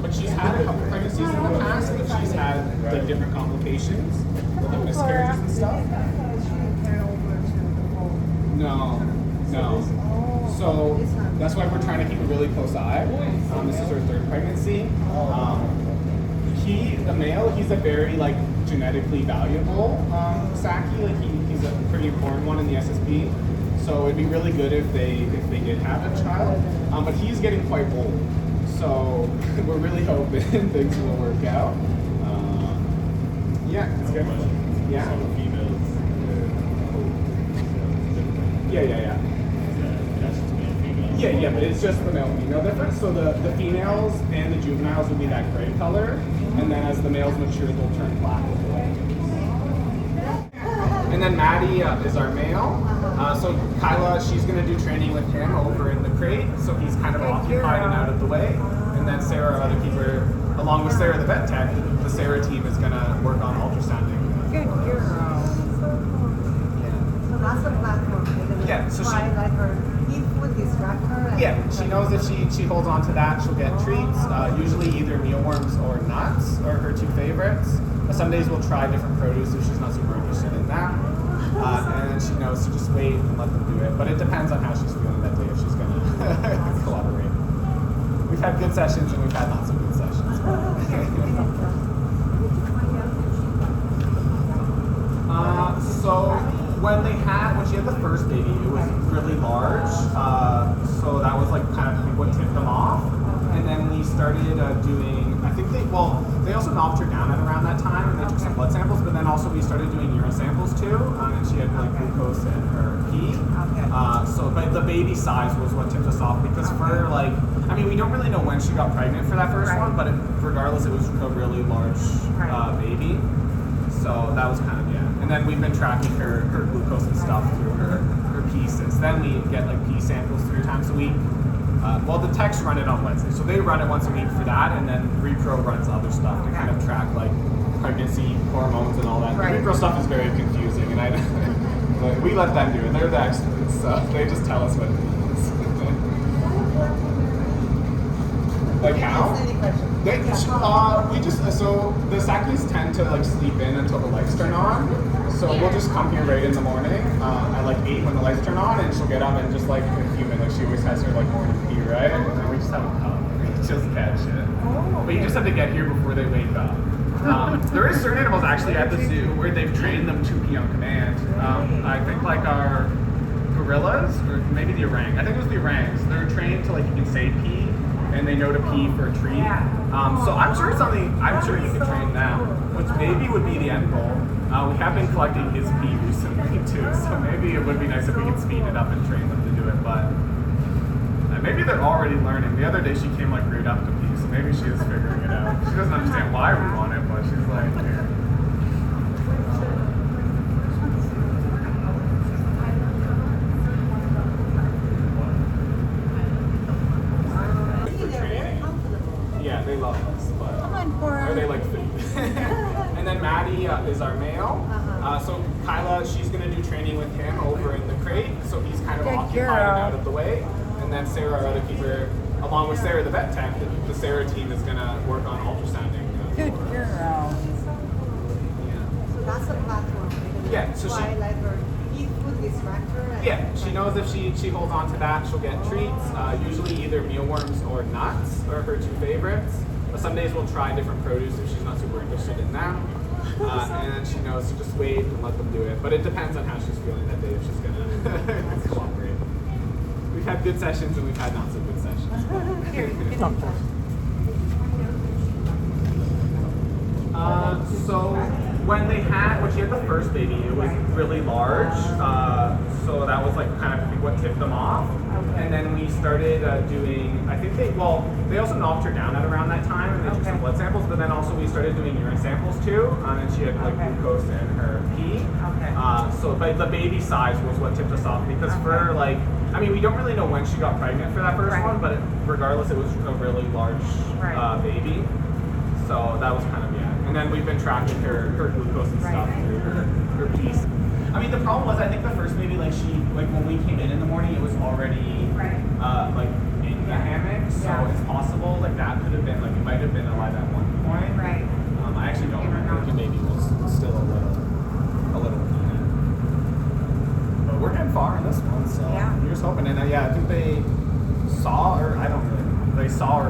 but she's had a couple pregnancies in the past, but she's had like different complications, like miscarriages and stuff. No. So that's why we're trying to keep a really close eye. This is her third pregnancy. The male, he's a very like genetically valuable saki. Like he's a pretty important one in the SSP. So it'd be really good if they did have a child. But he's getting quite old. So we're really hoping things will work out. Yeah, it's good. Yeah. Yeah, but it's just the male and female difference. So the females and the juveniles will be that gray color, and then as the males mature, they'll turn black with the white. And then Maddie is our male. So Kyla, she's going to do training with him over in the crate, so he's kind of occupied and out of the way. And then Sarah, our other keeper, along with Sarah, the vet tech, the Sarah team is going to work on ultrasounding. Good girl. So that's the platform. Yeah, so she... Yeah, she knows if she holds on to that, she'll get treats, usually either mealworms or nuts are her two favorites. Some days we'll try different produce if she's not super interested in that. And she knows to just wait and let them do it. But it depends on how she's feeling that day, if she's going to collaborate. We've had good sessions and we've had not so good sessions. So when she had the first baby, it was really large. So that was like kind of what tipped them off. And then we started doing, they also knocked her down at around that time and they took some blood samples, but then also we started doing urine samples too. And she had like glucose in her pee. But the baby size was what tipped us off because for we don't really know when she got pregnant for that first one, but regardless, it was a really large baby. So that was kind of, And then we've been tracking her glucose and stuff through her pee since then. We get like pee samples 3 times a week. The techs run it on Wednesday, so they run it once a week for that, and then Repro runs other stuff to kind of track like pregnancy hormones and all that. The Repro stuff is very confusing, and but we let them do it. They're the experts, so they just tell us what it means. Like how? So the sakis tend to like sleep in until the lights turn on. So we'll just come here right in the morning at like 8 when the lights turn on, and she'll get up and just like a few minutes. She always has her like morning pee, right? And then we just have a cup. Just catch it. But you just have to get here before they wake up. There is certain animals actually at the zoo where they've trained them to pee on command. I think like our gorillas, or maybe the orang. I think it was the orangs. They're trained to like you can say pee, and they know to pee for a treat. So I'm sure you could train them, which maybe would be the end goal. We have been collecting his pee recently too, so maybe it would be nice if we could speed it up and train them to do it, but maybe they're already learning. The other day she came like right up to pee, so maybe she is figuring it out. She doesn't understand why we want it, but she's like, here. They love us, but or they like food. And then Maddie is our male. So Kyla, she's going to do training with him over in the crate, so he's kind of occupied and out of the way. And then Sarah, our other keeper, along with Sarah, the vet tech, the Sarah team is going to work on ultrasounding. Good girl. So that's the platform. So she like her eat food distractor. She knows if she holds on to that, she'll get treats. Usually either mealworms or nuts are her two favorites. But some days we'll try different produce if she's not super interested in that. And she knows to just wait and let them do it. But it depends on how she's feeling that day, if she's going to cooperate. We've had good sessions and we've had not so good sessions. So when she had the first baby, it was really large. So that was like kind of what tipped them off. And then we started doing, they also knocked her down at around that time and they took some blood samples, but then also we started doing urine samples too. And she had like glucose in her pee. But the baby size was what tipped us off because for like, we don't really know when she got pregnant for that first one, but regardless, it was a really large baby. So that was kind of, And then we've been tracking her glucose and stuff through her piece. The problem was, I think the first baby, when we came in the morning, it was already, in the hammock. So it's possible, that could have been, it might have been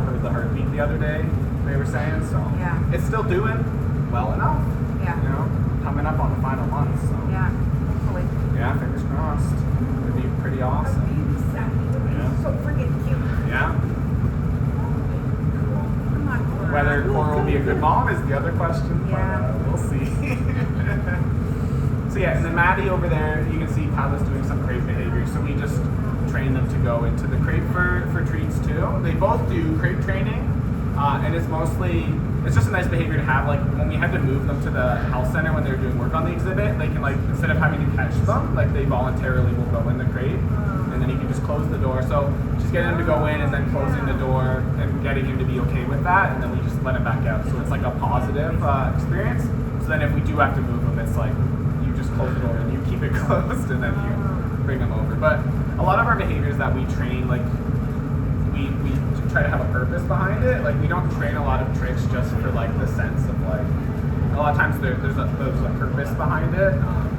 heard the heartbeat the other day, they were saying, so Yeah. it's still doing well enough. Yeah. You know, coming up on the final month, so Yeah. Hopefully. yeah, fingers crossed. It'd be pretty awesome. Yeah. So freaking cute. Yeah. Come on, Cora. Whether Cora will be a good mom is the other question, Yeah. but we'll see. So yeah, and then Maddie over there, you can see Paula's doing some crate behavior. So we just train them to go into the crate for treats too. They both do crate training, and it's just a nice behavior to have. Like when we had to move them to the health center when they were doing work on the exhibit, they can like, instead of having to catch them, like they voluntarily will go in the crate, and then you can just close the door. So just getting him to go in and then closing the door and getting him to be okay with that, and then we just let him back out. So it's like a positive experience. So then if we do have to move him, it's like you just close the door and you keep it closed, and then you bring them over. But a lot of our behaviors that we train, like we try to have a purpose behind it. Like we don't train a lot of tricks just for like the sense of like, a lot of times there's a purpose behind it.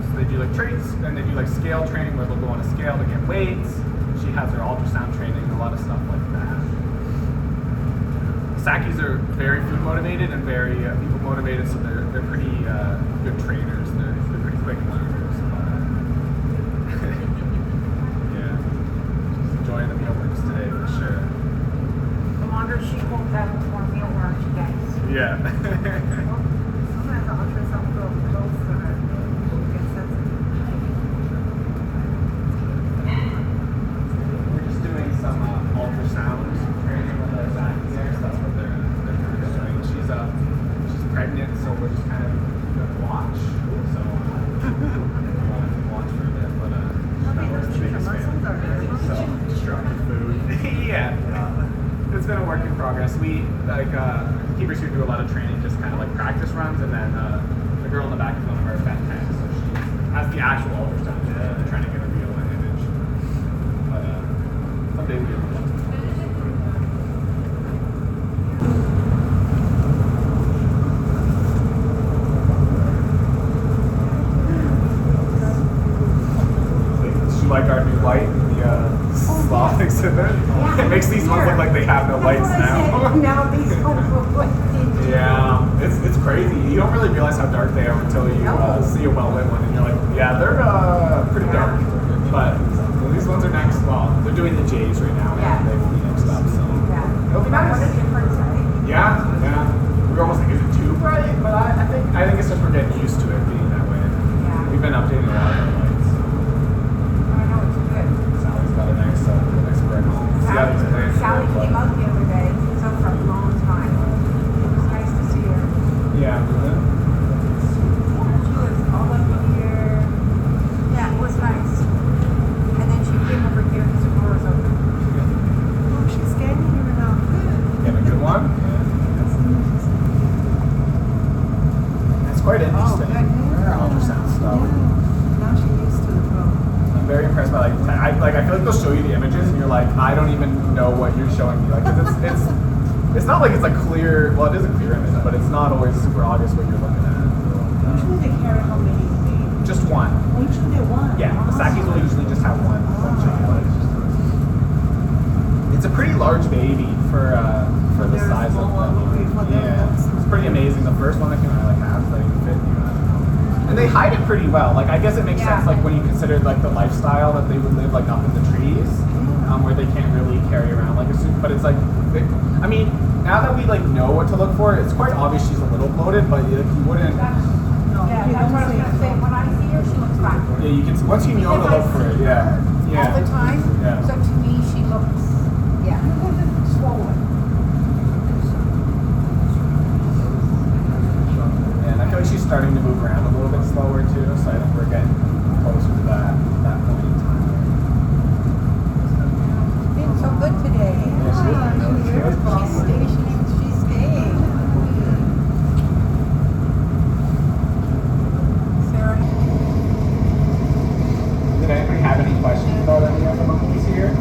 So they do like traits, and they do like scale training where they'll go on a scale to get weights. She has her ultrasound training, a lot of stuff like that. Sakis are very food motivated and very people motivated, so they're pretty good trainers. They're pretty quick learners. Yeah, enjoying the mealworms today for sure. The longer she holds out, the more mealworm she gets. Yeah. Sometimes the ultrasound will go close to her. She'll get sensitive. We're just doing some ultrasound training with our Sakis there, so that's what they're kind of doing. She's pregnant, so we're just kind of gonna watch. So watch for a bit, but Those chicken muscles are very so destructive food. Yeah. It's been a work in progress. We keepers here do a lot of training, just kind of like practice runs, and then the girl in the back is one of our vet techs, so she has the actual ultrasound. They're trying to get a real image. But someday we'll be able to. You like our new light in the sloth exhibit? It makes these ones look like they have no lights now. Now these Yeah, it's crazy. You don't really realize how dark they are until you see a well-lit one, and you're like, yeah, they're pretty dark. But these ones are next. Well, they're doing the J's right now, and they will be next up. So it'll be nice. Yeah. We're almost like, is it too bright? But I think it's just we're getting used to it being that way. Yeah. We've been updating a lot of our lights. So. I know, it's good. Sally's got a nice bright home. Sally came out the other day. She was out for a long time. It was nice to see her. Yeah, She was all up here. Yeah, it was nice. And then she came over here because the door was open. Oh, she's standing here now. Get a good one? It's quite interesting. Her ultrasound stuff. Now she's used to the phone. I'm very impressed by I feel like they'll show you the images and you're like, I don't even know what you're showing me. Like, 'cause it's not like it's a clear. Well, it is a clear image, but it's not always super obvious what you're looking at. Usually they carry how many? Just one. Well, usually they're one. Yeah, the Sakis will usually just have one child. It's a pretty large baby for the size of them. Yeah, it's pretty amazing. The first one I can like have that even fit you. And they hide it pretty well. Like I guess it makes sense like when you consider like the lifestyle that they would live like up in the trees, where they can't really carry around like a suit. But it's like, I mean, now that we like know what to look for, it's quite obvious she's a little bloated, but like, you wouldn't. Yeah, that's what I was gonna say. When I see her, she looks fine. Yeah, you can once you know to look for it. Yeah. Yeah. All the time. Yeah. So to me, she looks, swollen. And I feel like she's starting to move around a little bit slower too, so I think we're getting closer to that point in time. Being so good today. Yeah, she is. She's staying. Sarah. Did anybody have any questions about any of the monkeys here?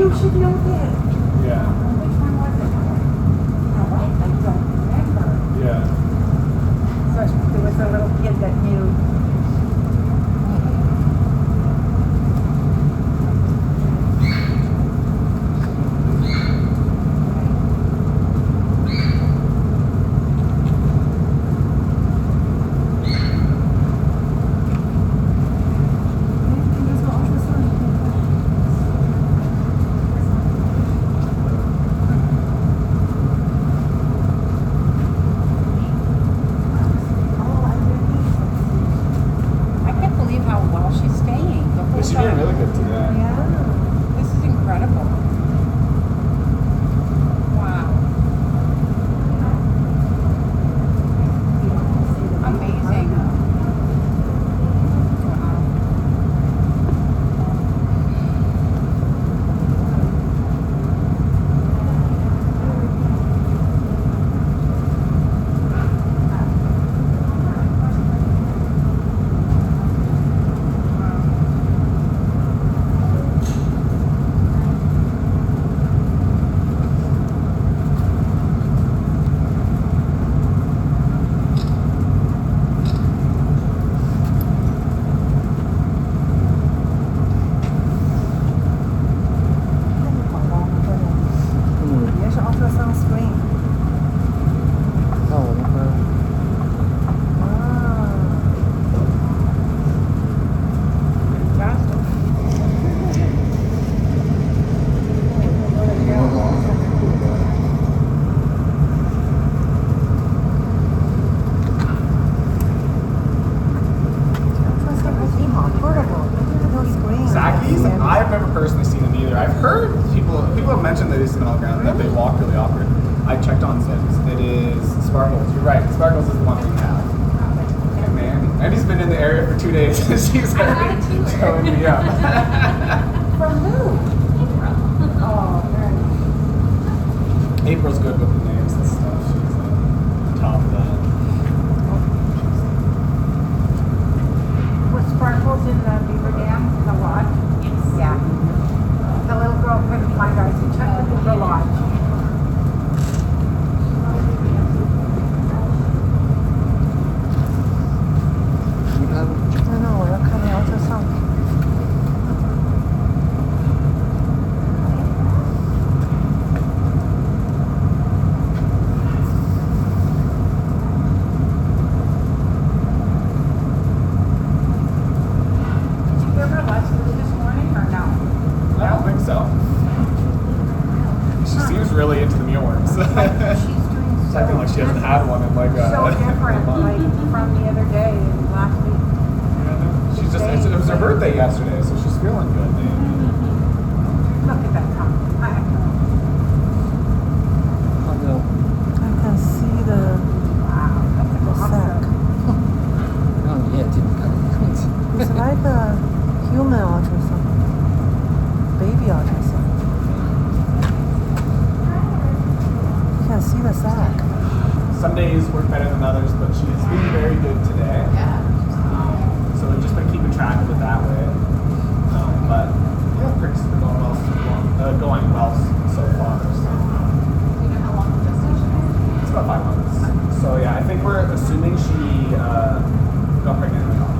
You should know this. Yeah. Which one was it? Oh, I don't remember. Yeah. So there was a little kid that knew. I can't believe how well she's staying. The whole She's doing time. really good today. Yeah. This is incredible. Wow. Amazing. Wow.也是 ultrasound screen。那我那个啊。Saki's? I've never personally seen them either. I've heard people have mentioned that they smell ground, that they walk really awkward. I checked on Sims. It is Sparkles. You're right. Sparkles is the one we have. And Mandy's been in the area for 2 days. She's already showing me up. From who? Oh, very nice. April's good with the names and stuff. She's top of that. Was Sparkles in the Beaver Dam, the lodge? Yes. Yeah. The little girl couldn't find us. She checked the Beaver Lodge.你看，真的，我要看那 ultrasound。Did you give her lunch this morning or no? I don't think so. She seems really into the mealworms. She's doing It's acting like she hasn't had one in like so different, like from the other day and last week. She's just, it was her birthday yesterday, so she's feeling good. Look at that tongue. I can see the sac. 让你眼睛看看。 It's like a human ultrasound, baby ultrasound. You can see the sac. Some days work better than others, but she's been very good today. So we've just been keeping track of it that way. But yeah, pricks are going well so far. So. It's about 5 months. So yeah, I think we're assuming she got pregnant in the dog.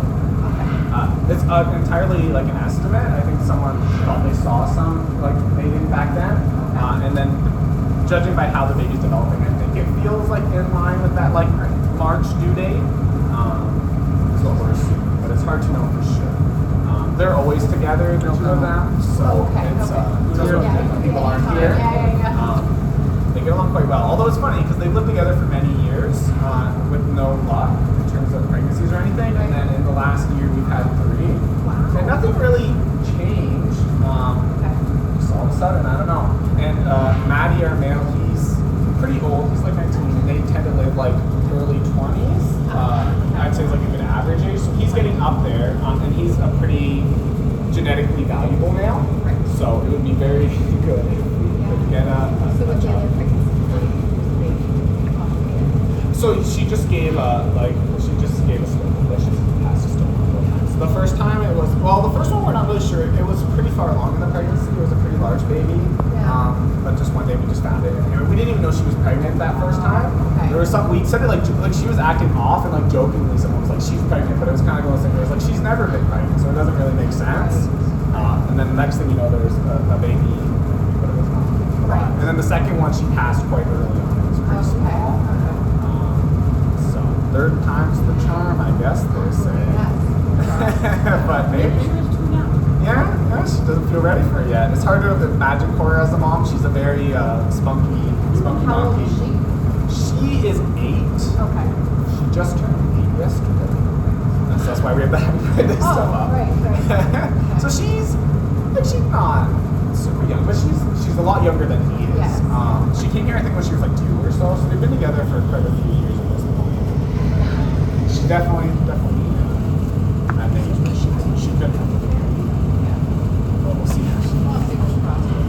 It's entirely like an estimate. I think someone thought they saw some like mating back then, and then judging by how the baby's developing, I think it feels like in line with that like March due date. Is what we're assuming, but it's hard to know for sure. They're always together, the two of them, so it's who knows when people aren't here. They get along quite well. Although it's funny because they've lived together for many years with no luck in terms of pregnancies or anything, and then in the last year we've had 3, and nothing really changed. Just all of a sudden, I don't know. And Maddie, our male, he's pretty old. He's like 19, and they tend to live like early 20s. I'd say it's like a good average age. So he's getting up there, and he's a pretty genetically valuable male. So it would be very good if we could get a child. So she just gave a stillborn, but she's passed a stillborn both times. The first time it was, well, the first one we're not really sure. It was pretty far along in the pregnancy. It was a pretty large large baby. Yeah. But just one day we just found it. And we didn't even know she was pregnant that first time. Okay. There was some, we said it like she was acting off and like jokingly someone was like, she's pregnant, but it was kind of going the same way. It was like, she's never been pregnant, so it doesn't really make sense. And then the next thing you know, there was a baby, but it was not a lot. And then the second one, she passed quite early on. It was pretty small. So third time's the charm, I guess they say. But maybe. Yeah, she doesn't feel ready for it yet. It's hard to imagine Cora as a mom. She's a very spunky How old monkey. is she? She is 8. Okay. She just turned 8 yesterday. So that's why we have the happy birthday stuff up. Right. So she's not super young, but she's a lot younger than he is. Yes. She came here I think when she was like 2 or so. So they've been together for quite a few years at this point. She definitely at an age where she could have a baby. But we'll see.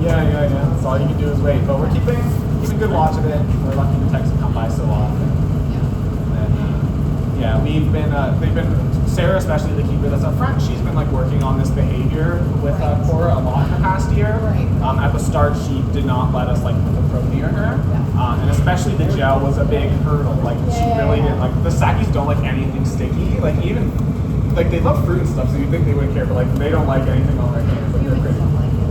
Yeah. That's all you can do is wait. But we're keeping good watch of it. We're lucky the techs come by so often. And yeah, they've been Sarah especially, the keeper that's up front. She's been like working on this behavior with Cora a lot in the past year. Right. At the start, she did not let us like put the probe near her, and especially the gel was a big hurdle. Like she really didn't like the sakis don't like anything sticky. Like even like they love fruit and stuff, so you'd think they wouldn't care, but like they don't like anything on their hands. Like they're pretty.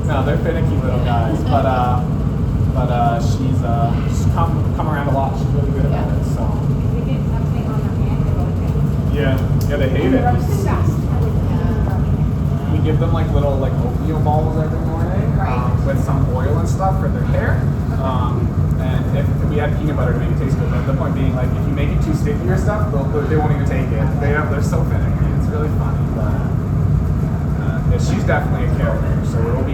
No, they're finicky little guys, but she's come around a lot. She's really good about it. So yeah, they hate it. We give them like little like oatmeal balls every morning with some oil and stuff for their hair. And if we add peanut butter to make it taste good, but the point being like if you make it too sticky or stuff, they won't even take it. They're so finicky. It's really funny, but she's definitely a character. So we'll